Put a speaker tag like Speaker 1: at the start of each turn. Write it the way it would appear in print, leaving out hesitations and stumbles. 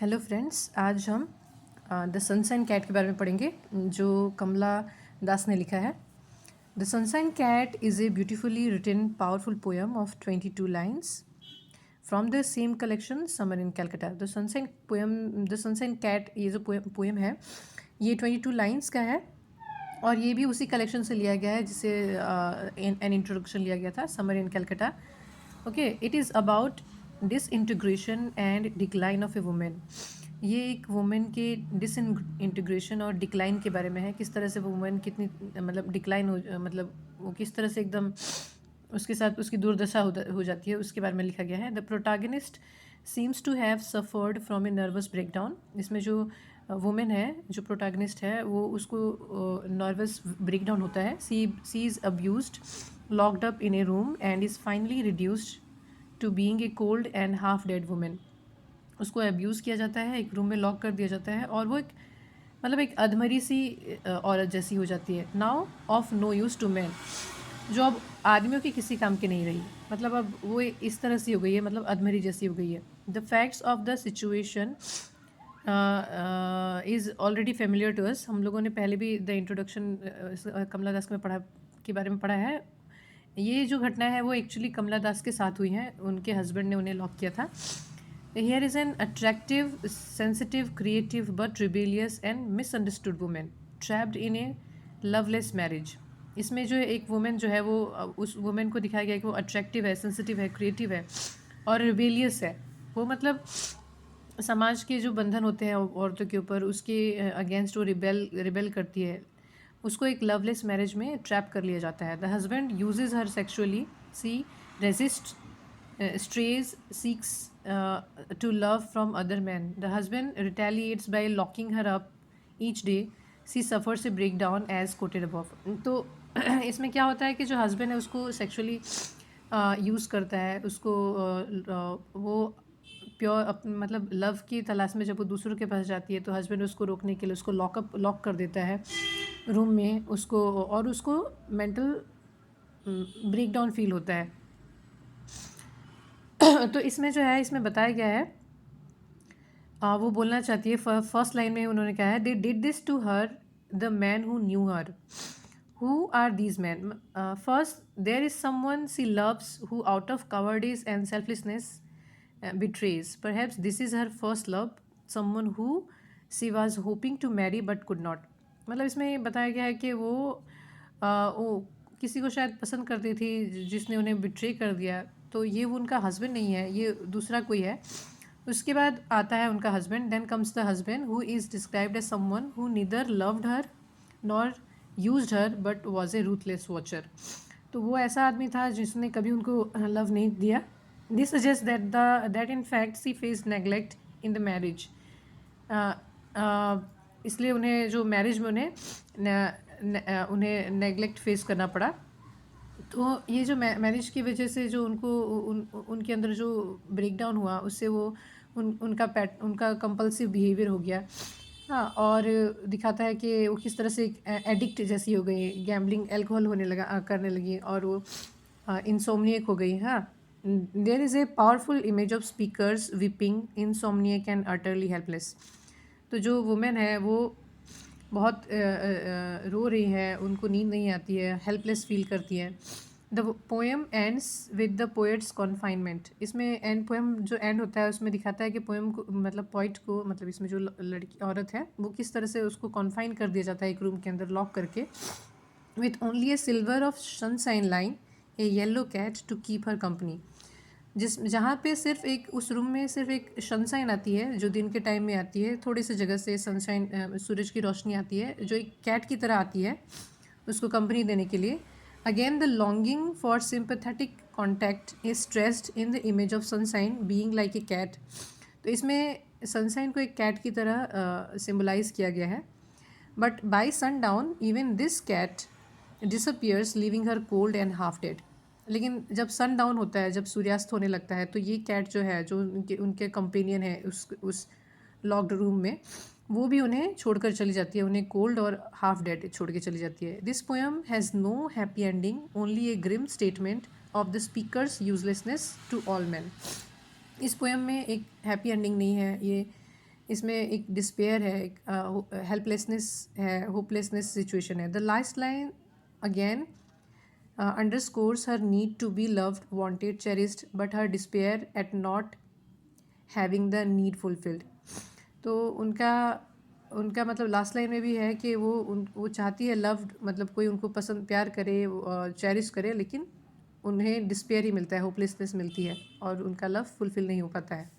Speaker 1: Hello friends, आज हम the sunshine cat के बारे में पढ़ेंगे जो कमला दास ने लिखा है। The sunshine cat is a beautifully written powerful poem of 22 lines from the same collection summer in Calcutta. The sunshine cat ये जो पोएम है ये 22 लाइन्स का है और ये भी उसी कलेक्शन से लिया गया है जिसे एन इंट्रोडक्शन लिया गया था, summer in Calcutta. Okay, it is about disintegration and decline of A women. ये एक वुमेन के डिसइंटीग्रेशन और डिक्लाइन के बारे में है। किस तरह से वुमेन कितनी मतलब डिक्लाइन मतलब वो किस तरह से एकदम उसके साथ उसकी दुर्दशा हो जाती है, उसके बारे में लिखा गया है। The protagonist seems to have suffered from a nervous breakdown. इसमें जो वुमेन है, जो प्रोटागनिस्ट है, वो उसको नर्वस ब्रेकडाउन होता है। She is abused, locked up in a room and is finally reduced to being a cold and half dead women. उसको अब्यूज़ किया जाता है, एक रूम में लॉक कर दिया जाता है और वो एक मतलब एक अधमरी सी औरत जैसी हो जाती है। Now of no use to man, जो अब आदमियों के किसी काम की नहीं रही, मतलब अब वो इस तरह से हो गई है, मतलब अधमरी जैसी हो गई है। The facts of the situation is already familiar to us. हम लोगों ने पहले भी द इंट्रोडक्शन कमला दास में पढ़ा के बारे में पढ़ा है। ये जो घटना है वो एक्चुअली कमला दास के साथ हुई है, उनके हस्बैंड ने उन्हें लॉक किया था। Here is an attractive, sensitive, creative but rebellious and misunderstood women trapped in A loveless marriage. इसमें जो एक वुमेन जो है वो उस वुमेन को दिखाया गया कि वो अट्रैक्टिव है, सेंसिटिव है, क्रिएटिव है और रिबेलियस है। वो मतलब समाज के जो बंधन होते हैं औरतों के ऊपर, उसके अगेंस्ट वो रिबेल करती है। उसको एक लवलेस मैरिज में ट्रैप कर लिया जाता है। The husband uses her sexually, she resist, strays, seeks to love from other men. The husband retaliates by locking her up each day. She suffers a breakdown as quoted above. तो इसमें क्या होता है कि जो हस्बैंड है उसको sexually use करता है, उसको वो प्योर मतलब लव की तलाश में जब वो दूसरों के पास जाती है तो हस्बैंड उसको रोकने के लिए उसको लॉक कर देता है रूम में उसको, और उसको मेंटल ब्रेकडाउन फील होता है। तो इसमें जो है, इसमें बताया गया है, वो बोलना चाहती है, फर्स्ट लाइन में उन्होंने कहा है, they did this to her the man who knew her. Who are these man? First, there is someone she loves who out of cowardice and selflessness betrays. Perhaps this is her first love, someone who she was hoping to marry but could not. मतलब इसमें बताया गया है कि वो किसी को शायद पसंद करती थी जिसने उन्हें बिट्रे कर दिया। तो ये वो उनका हस्बैंड नहीं है, ये दूसरा कोई है। उसके बाद आता है उनका husband. Then comes the husband who is described as someone who neither loved her nor used her but was a ruthless watcher. तो वो ऐसा आदमी था जिसने कभी उनको लव नहीं दिया। This suggest that in fact she face neglect in the marriage. इसलिए उन्हें जो मैरिज में उन्हें नेगलेक्ट फेस करना पड़ा। तो ये जो मैरिज की वजह से जो उनके अंदर जो ब्रेकडाउन हुआ, उससे वो उनका कंपल्सिव बिहेवियर हो गया। हाँ, और दिखाता है कि वो किस तरह से एडिक्ट जैसी हो गई, गैम्बलिंग, एल्कोहल करने लगी और वो इंसोमनियक हो गई। हाँ, there is a powerful image of speakers weeping, insomniac and utterly helpless. तो जो वुमेन है वो बहुत रो रही है, उनको नींद नहीं आती है, हेल्पलेस फील करती है। The poem ends with the poets confinement. इसमें एंड पोएम जो एंड होता है उसमें दिखाता है कि पोएम को मतलब पोइट को, मतलब इसमें जो लड़की औरत है वो किस तरह से उसको कॉन्फाइन कर दिया जाता है एक रूम के अंदर लॉक करके, with only a silver of sunshine line, a yellow cat to keep her company. जहाँ पे सिर्फ एक, उस रूम में सिर्फ एक सनशाइन आती है जो दिन के टाइम में आती है, थोड़ी सी जगह से सनशाइन सूरज की रोशनी आती है जो एक कैट की तरह आती है उसको कंपनी देने के लिए। Again the longing for sympathetic contact is stressed in the image of sunshine being like a cat. तो इसमें सनशाइन को एक कैट की तरह सिम्बलाइज किया गया है। But by sun down even this cat disappears leaving her cold and half dead. लेकिन जब सन डाउन होता है, जब सूर्यास्त होने लगता है, तो ये कैट जो है, जो उनके कंपेनियन है उस लॉक्ड रूम में, वो भी उन्हें छोड़कर चली जाती है, उन्हें कोल्ड और हाफ डेड छोड़ के चली जाती है। This poem has no happy ending, only a grim statement of the speaker's uselessness to all man. इस पोएम में एक हैप्पी एंडिंग नहीं है, ये इसमें एक डिस्पेयर है, एक हेल्पलेसनेस है, होपलेसनेस सिचुएशन है. The last line again underscores her need to be loved, wanted, cherished, but her despair at not having the need fulfilled. तो उनका उनका मतलब लास्ट लाइन में भी है कि वो चाहती है लव्ड, मतलब कोई उनको पसंद प्यार करे, चेरिश करे, लेकिन उन्हें डिस्पेयर ही मिलता है, होपलेसनेस मिलती है और उनका लव फुलफिल नहीं हो पाता है.